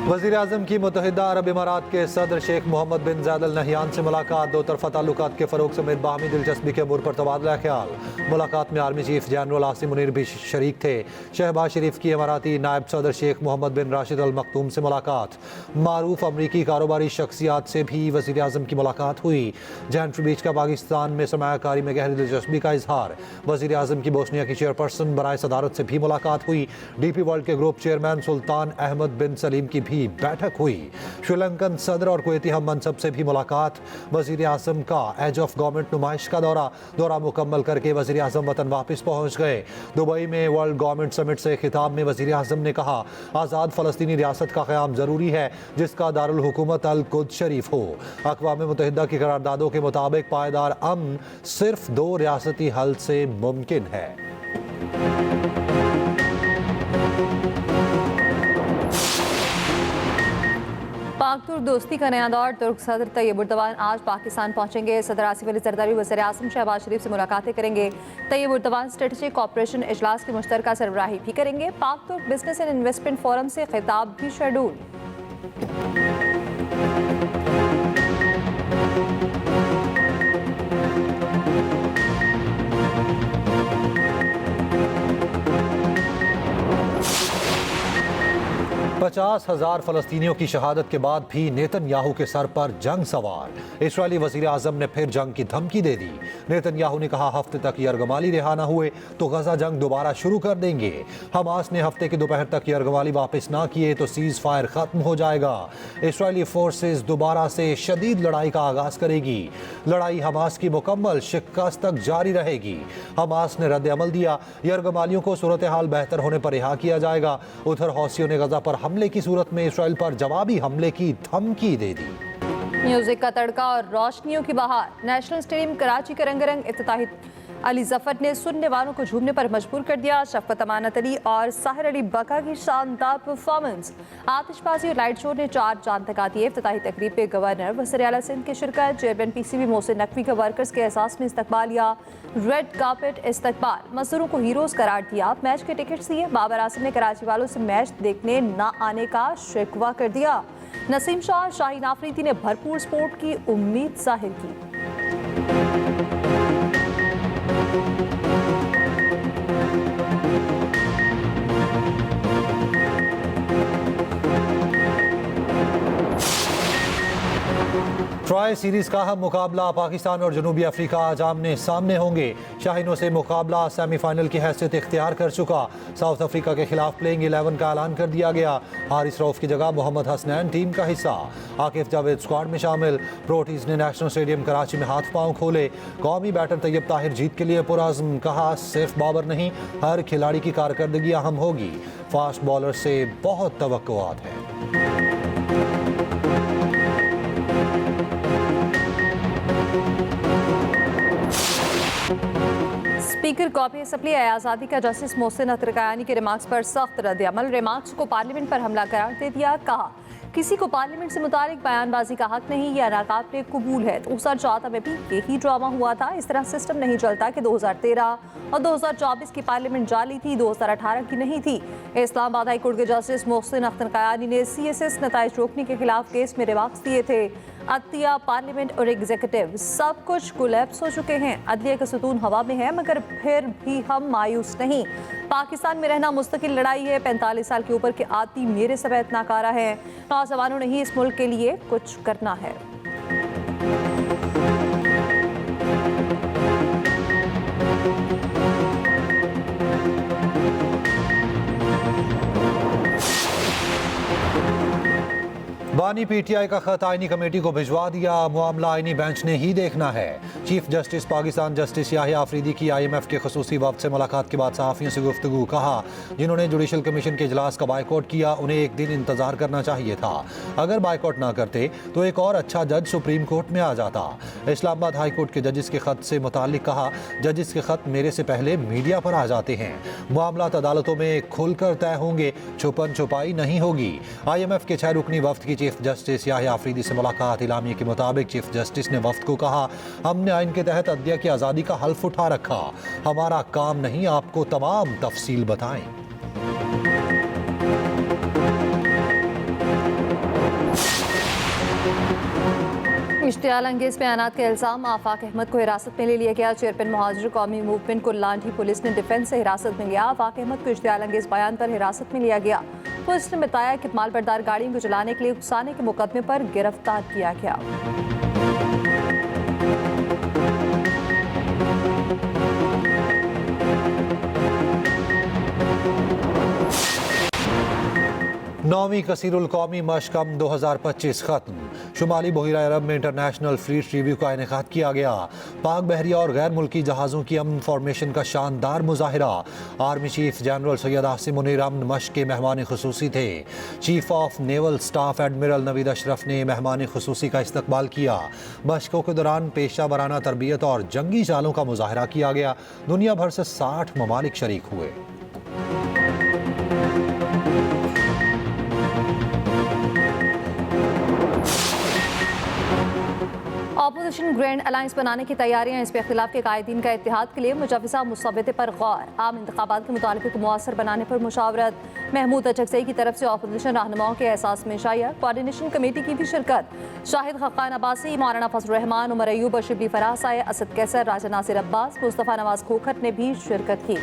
वज़ीर-ए-आज़म की मुत्तहिदा अरब इमारात के सदर शेख मोहम्मद बिन ज़ायद अल नहयान से मुलाकात। दो तरफ़ा ताल्लुकात के फ़रोग़ समेत बाहमी दिलचस्पी के अमूर पर तबादला ख्याल। मुलाकात में army chief general Asim Munir भी शरीक थे। शहबाज शरीफ की इमाराती नायब सदर शेख मोहम्मद बिन राशिद अल मखतूम से मुलाकात। मारूफ अमरीकी कारोबारी शख्सियात से भी वज़ीर-ए-आज़म की मुलाकात हुई। जैंट्री बीच का पाकिस्तान में सरमायाकारी में गहरी दिलचस्पी का इजहार। वज़ीर-ए-आज़म की बोस्निया की चेयरपर्सन बराए सदारत से भी मुलाकात हुई। DP वर्ल्ड के ग्रुप चेयरमैन सुल्तान अहमद बिन सलीम की भी बैठक हुई। श्रीलंकन सदर और कुवैती हम मनसब से भी मुलाकात। वज़ीर-ए-आज़म का एज ऑफ गवर्नमेंट नुमाइश का दौरा मुकम्मल करके वज़ीर-ए-आज़म वतन वापस पहुँच गए। दुबई में वर्ल्ड गवर्नमेंट समिट से खिताब में वज़ीर-ए-आज़म ने कहा, आज़ाद फ़लस्तीनी रियासत का क़याम ज़रूरी है जिसका दारुल हुकूमत अल कुद्स शरीफ हो। अक़वाम मुत्तहिदा की करारदादों के मुताबिक पायदार अमन सिर्फ 2 रियासती हल से मुमकिन है। पाक तुर्क दोस्ती का नया दौर। तुर्क सदर तैयब उर्दवान आज पाकिस्तान पहुंचेंगे। सदर आसिफ अली जरदारी वज़ीर-ए-आज़म शहबाज शरीफ से मुलाकातें करेंगे। तैयब उर्दवान स्ट्रेटेजिक कॉपरेशन इजलास की मुश्तरका सरबराही भी करेंगे। पाक तुर्क बिजनेस एंड इन्वेस्टमेंट फोरम से खिताब भी शेड्यूल। 50,000 फ़लस्तीनियों की शहादत के बाद भी नेतन्याहू के सर पर जंग सवार। इस्राएली वज़ीर-ए-आज़म ने फिर जंग की धमकी दे दी। नेतन्याहू ने कहा, हफ्ते तक यरगमाली रिहा न हुए तो गजा जंग दोबारा शुरू कर देंगे। हमास ने हफ्ते की दोपहर तक यरगमाली वापस ना किए तो सीज़ फायर ख़त्म हो जाएगा। इस्राएली फोर्सेस दोबारा से शदीद लड़ाई का आगाज़ करेगी। लड़ाई हमास की मुकम्मल शिकस्त तक जारी रहेगी। हमास ने रद्द अमल दिया, यरगमालियों को सूरत हाल बेहतर होने पर रिहा किया जाएगा। उधर हौसियों ने गजा पर हमले की सूरत में इसराइल पर जवाबी हमले की धमकी दे दी। म्यूजिक का तड़का और रोशनियों की बहार। नेशनल स्टेडियम कराची के रंगारंग इफ्तिताही अली जफर ने सुनने वालों को झूमने पर मजबूर कर दिया। शफकत अमानत अली और साहिर अली बका की शानदार परफॉर्मेंस, आतिशबाजी और लाइट शो ने 4 चांद तका दिए। इफ्तिताही तकरीब पे गवर्नर वज़ीर आला सिंध की शिरकत। चेयरमैन PCB मोहसिन नकवी का वर्कर्स के एहसास में इस्तकबाल या रेड कार्पेट इस्तकबाल। मजदूरों को हीरोज करार दिया। मैच के टिकट्स दिए। बाबर आसिम ने कराची वालों से मैच देखने न आने का शिकवा कर दिया। नसीम शाह, शाहीन आफरीदी ने भरपूर स्पोर्ट की उम्मीद जाहिर की। ट्राई सीरीज का हम मुकाबला पाकिस्तान और जनूबी अफ्रीका आज आमने सामने होंगे। शाहीनों से मुकाबला सेमीफाइनल की हैसियत इख्तियार कर चुका। साउथ अफ्रीका के खिलाफ प्लेइंग 11 का ऐलान कर दिया गया। हारिस रऊफ की जगह मोहम्मद हसनैन टीम का हिस्सा। आकिफ जावेद स्क्वाड में शामिल। प्रोटीज ने नेशनल स्टेडियम कराची में हाथ पांव खोले। कौमी बैटर तैयब ताहिर जीत के लिए पुरअज़्म। कहा, सिर्फ बाबर नहीं, हर खिलाड़ी की कारकर्दगी अहम होगी। फास्ट बॉलर से बहुत तवक्कुआत है। स्पीकर कॉपी असम्बली आज़ादी का जस्टिस मोहसिन अतरकयानी के रिमार्क्स पर सख्त रद्द-ए-अमल। रिमार्क्स को पार्लियामेंट पर हमला करार दे दिया। कहा, किसी को पार्लियामेंट से मुतालिक बयानबाजी का हक नहीं, यह नाकाबिले कबूल है। 2014 में भी यही ड्रामा हुआ था। इस तरह सिस्टम नहीं चलता कि 2013 और 2024 की पार्लियामेंट जाली थी, 2018 की नहीं थी। इस्लामाबाद हाई कोर्ट के जस्टिस मोहसिन अतरकयानी ने CSS नताइज रोकने के खिलाफ केस में रिमार्क्स दिए थे। अत्तिया, पार्लियामेंट और एग्जीक्यूटिव सब कुछ कोलैप्स हो चुके हैं। अदलिया का सुतून हवा में है, मगर फिर भी हम मायूस नहीं। पाकिस्तान में रहना मुस्तकिल लड़ाई है। 45 साल के ऊपर के आती मेरे समेत नाकारा है। नौजवानों ने ही इस मुल्क के लिए कुछ करना है। बानी PTI का खत आईनी कमेटी को भिजवा दिया। मामला आईनी बेंच ने ही देखना है। Chief justice Pakistan justice Yahya Afridi की IMF के खसूसी वफ्द से मुलाकात के बाद सहाफ़ियों से गुफ्तगू। कहा, जिन्होंने जुडिशल कमीशन के इजलास का बाइकआउट किया उन्हें एक दिन इंतजार करना चाहिए था। अगर बाइकआउट ना करते तो एक और अच्छा जज सुप्रीम कोर्ट में आ जाता। इस्लामाबाद हाई कोर्ट के जजिस के खत से मुतालिक कहा, जजिस के खत मेरे से पहले मीडिया पर आ जाते हैं। मामला अदालतों में खुलकर तय होंगे, छुपन छुपाई नहीं होगी। IMF के 6 रुकनी वफ्द की चीफ जस्टिस याहिया आफरीदी से मुलाकात। इलामिये के मुताबिक चीफ जस्टिस ने वफ्द को कहा, हमने आइन के तहत अदलिया की आज़ादी का हल्फ उठा रखा। हमारा काम नहीं आपको तमाम तफसील बताएं। इश्तियाल अंगेज बयानात के इल्जाम आफाक अहमद को हिरासत में ले लिया गया। चेयरमैन मुहाजिर कौमी मूवमेंट को लांढी पुलिस ने डिफेंस से हिरासत में लिया। आफाक अहमद को इश्तियाल अंगेज बयान पर हिरासत में लिया गया। पुलिस ने बताया कि मालबरदार गाड़ियों को चलाने के लिए उकसाने के मुकदमे पर गिरफ्तार किया गया। नौवीं कसीरुल कौमी मशकम 2025 खत्म। शुमाली बहिरा अरब में इंटरनेशनल फ्लीट रिव्यू का इनेकाद किया गया। पाक बहरिया और गैर मुल्की जहाज़ों की अमन फॉर्मेशन का शानदार मुजाहिरा। Army chief general Syed Asim Munir अमन मश्क के मेहमान खुसूसी थे। Chief of naval staff admiral Naveed Ashraf ने मेहमान खुसूसी का इस्तकबाल किया। मशकों के दौरान पेशा वराना तरबियत और जंगी चालों का मुजाहिरा किया गया। दुनिया भर से 60 ममालिक शरीक हुए। ऑपोजिशन ग्रैंड अलायंस बनाने की तैयारियां। इस पर इख्तिलाफ के कायदीन का इत्तेहाद के लिए मुजव्वज़ा मुसव्वते पर गौर। आम इंतखाबात के मुतालबे को मुअस्सर बनाने पर मुशावरत। महमूद अचकज़ई की तरफ से ऑपोजिशन रहनुमाओं के एहसास में शाया। कोऑर्डिनेशन कमेटी की भी शिरकत। शाहिद खक्कान अब्बासी, मौलाना फजल रहमान, उमर अयूब और शिबली फरासाए, असद कैसर, राजा नासिर अब्बास, मुस्तफ़ा नवाज खोखर ने भी शिरकत की।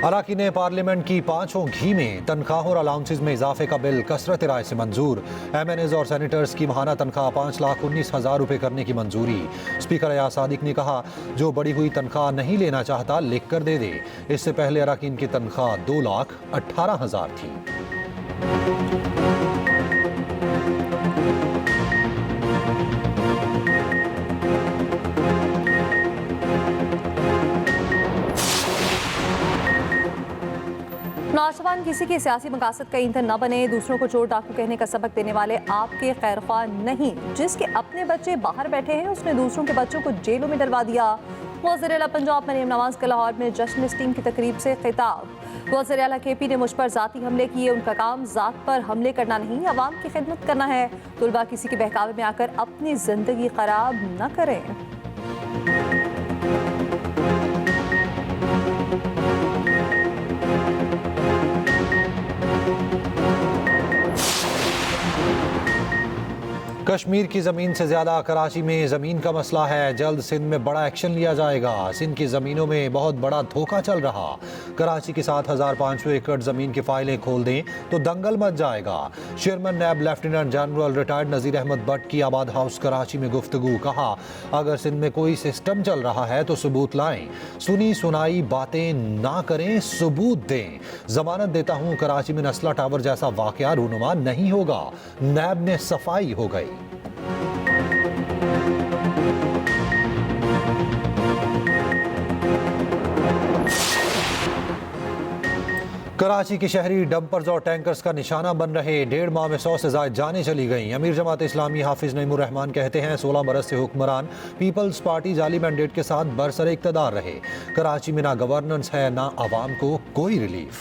अरकान पार्लियामेंट की पाँचों घी में तनख्वाहों और अलाउंसेज में इजाफे का बिल कसरत राय से मंजूर। MNAs और सेनेटर्स की माहाना तनख्वाह 5,19,000 रुपये करने की मंजूरी। स्पीकर अयाज सादिक ने कहा, जो बढ़ी हुई तनख्वाह नहीं लेना चाहता लिख कर दे दे। इससे पहले अरकान की तनख्वाह 2,18,000 थी। नौजवान किसी के सियासी मकासद का ईंधन न बने। दूसरों को चोर डाकू कहने का सबक देने वाले आपके खैरख्वाह नहीं। जिसके अपने बच्चे बाहर बैठे हैं उसने दूसरों के बच्चों को जेलों में डलवा दिया। वज़ीर आला पंजाब मरीम नवाज का लाहौर में जश्न स्टीम की तकरीब से खिताब। वज़ीर आला KP ने मुझ पर ज़ाती हमले किए। उनका काम ज़ात पर हमले करना नहीं, अवाम की खिदमत करना है। तुलबा किसी के बहकावे में आकर अपनी जिंदगी खराब न करें। कश्मीर की ज़मीन से ज़्यादा कराची में ज़मीन का मसला है। जल्द सिंध में बड़ा एक्शन लिया जाएगा। सिंध की ज़मीनों में बहुत बड़ा धोखा चल रहा। कराची की 7,500 एकड़ ज़मीन की फाइलें खोल दें तो दंगल मच जाएगा। चेयरमैन नैब लेफ्टिनेंट जनरल रिटायर्ड नज़ीर अहमद भट्ट की आबाद हाउस कराची में गुफ्तगू। कहा, अगर सिंध में कोई सिस्टम चल रहा है तो सबूत लाएं। सुनी सुनाई बातें ना करें, सबूत दें। जमानत देता हूँ कराची में नस्ला टावर जैसा वाकया रूनुमा नहीं होगा। नैब में सफाई हो गई। कराची की शहरी डंपर्स और टैंकर्स का निशाना बन रहे। 1.5 माह में 100 से ज़ायद जानें चली गईं। अमीर जमात इस्लामी हाफिज नईमुर रहमान कहते हैं, 16 बरस से हुक्मरान पीपल्स पार्टी जाली मैंडेट के साथ बरसर इक़्तिदार रहे। कराची में ना गवर्नेंस है, ना आवाम को कोई रिलीफ।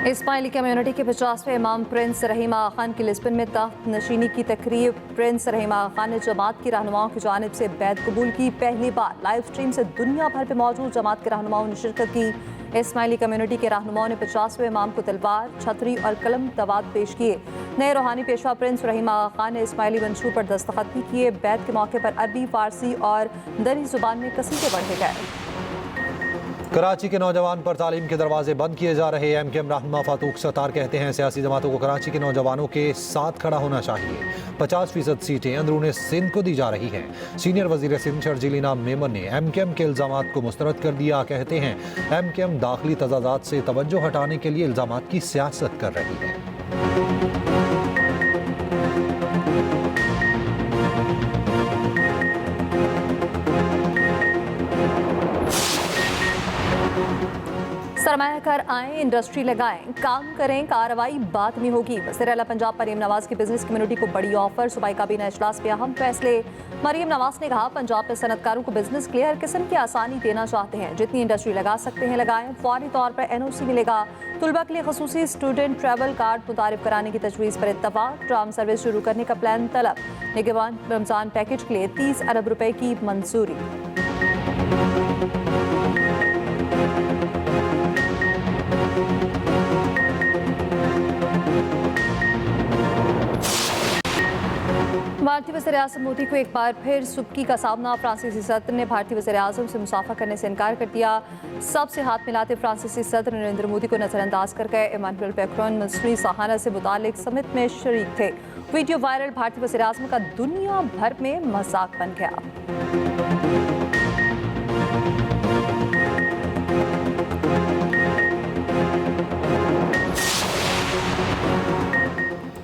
इस्माइली कम्युनिटी के 50वें इमाम प्रिंस रहीम आगा खान की लिस्बन में तख्त नशीनी की तकरीब। प्रिंस रहीम आगा खान ने जमात की रहनुमाओं की जानिब से बैत कबूल की। पहली बार लाइव स्ट्रीम से दुनिया भर में मौजूद जमात के रहनुमाओं ने शिरकत की। इस्माइली कम्युनिटी के रहनुमाओं ने 50वें इमाम को तलवार, छतरी और कलम दवात पेश किए। नए रूहानी पेशवा प्रिंस रहीम आगा खान ने इस्माइली मंशूर पर दस्तखत भी किए। बैत के मौके पर अरबी, फारसी और दरी जुबान में कसीदे पढ़े गए। कराची के नौजवान पर तालीम के दरवाजे बंद किए जा रहे। MKM रहनुमा फातूक सत्तार कहते हैं, सियासी जमातों को कराची के नौजवानों के साथ खड़ा होना चाहिए। 50% सीटें अंदरूने सिंध को दी जा रही हैं। सीनियर वजीर सिंध शर्जील इनाम मेमन ने MKM के इल्जामात को मुस्तरद कर दिया। कहते हैं, MKM दाखिली तजादात से तवज्जो हटाने के लिए इल्जामात की सियासत कर रही है। सरमायाकार आएं, इंडस्ट्री लगाएं, काम करें, कार्रवाई बाद में होगी। वज़ीर-ए-आला पंजाब मरीम नवाज की बिजनेस कम्युनिटी को बड़ी ऑफर। सूबाई काबीना इजलास में अहम फैसले। मरीम नवाज ने कहा, पंजाब में सनतकारों को बिजनेस के लिए हर किस्म की आसानी देना चाहते हैं। जितनी इंडस्ट्री लगा सकते हैं लगाएं। फौरी तौर पर NOC मिलेगा। तुलबा के लिए खसूसी स्टूडेंट ट्रैवल कार्ड मुतारिफ कराने की तजवीज़ पर इत्तफाक। ट्राम सर्विस शुरू करने का प्लान तलब। निगहबान रमजान पैकेज के लिए 30 अरब रुपए की मंजूरी। भारतीय वज़ीर-ए-आज़म मोदी को एक बार फिर सुबकी का सामना। फ्रांसीसी सदर ने भारतीय वज़ीर-ए-आज़म से मुसाफा करने से इनकार कर दिया। सबसे हाथ मिलाते फ्रांसीसी सदर नरेंद्र मोदी को नजरअंदाज कर गए। इमानुएल मैक्रोन मिस्री सहाना से मुतालिक समिट में शरीक थे। वीडियो वायरल, भारतीय वज़ीर-ए-आज़म का दुनिया भर में मजाक बन गया।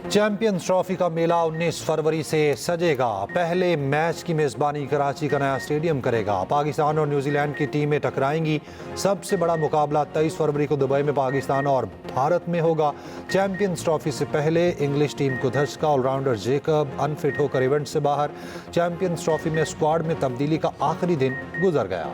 चैंपियंस ट्रॉफी का मेला 19 फरवरी से सजेगा। पहले मैच की मेज़बानी कराची का नया स्टेडियम करेगा। पाकिस्तान और न्यूजीलैंड की टीमें टकराएंगी। सबसे बड़ा मुकाबला 23 फरवरी को दुबई में पाकिस्तान और भारत में होगा। चैंपियंस ट्रॉफी से पहले इंग्लिश टीम को धचका। ऑलराउंडर जेकब अनफिट होकर इवेंट से बाहर। चैंपियंस ट्रॉफी में स्क्वाड में तब्दीली का आखिरी दिन गुजर गया।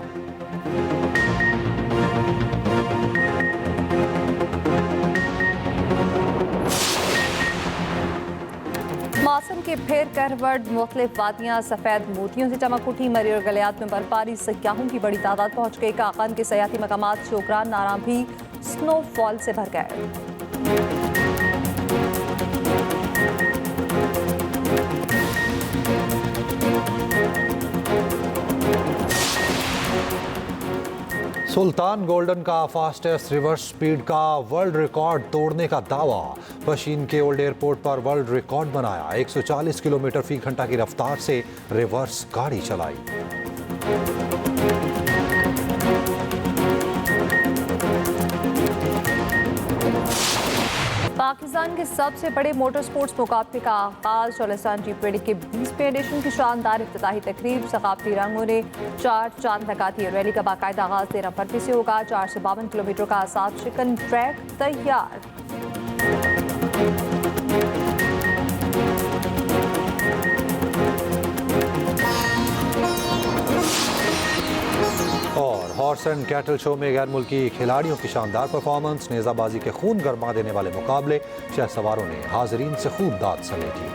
मौसम के फिर करवट, मुख्तलिफ वादियाँ सफ़ेद मोतियों से चमक उठी। मरी और गलियात में बर्फबारी, सयाहों की बड़ी तादाद पहुँच गई। काकन के सयाती मकामात शोकरान नारा भी स्नोफॉल से भर गए। सुल्तान गोल्डन का फास्टेस्ट रिवर्स स्पीड का वर्ल्ड रिकॉर्ड तोड़ने का दावा। पशीन के ओल्ड एयरपोर्ट पर वर्ल्ड रिकॉर्ड बनाया। 140 किलोमीटर फी घंटा की रफ्तार से रिवर्स गाड़ी चलाई। पाकिस्तान के सबसे बड़े मोटर स्पोर्ट्स मुकाबले का आगाज। चौलिस्तान G20 के 20वें एडिशन की शानदार इफ्तिताही तकरीब। सकाफती रंगों ने 4 चांद लगा दिए। रैली का बाकायदा आगाज 13 फरवरी से होगा। 452 किलोमीटर का आजाद शिकन ट्रैक तैयार। और हॉर्स एंड कैटल शो में गैर मुल्की खिलाड़ियों की शानदार परफॉर्मेंस। नेज़ाबाजी के खून गरमा देने वाले मुकाबले। शहसवारों ने हाजरीन से खूब दाद समेटी।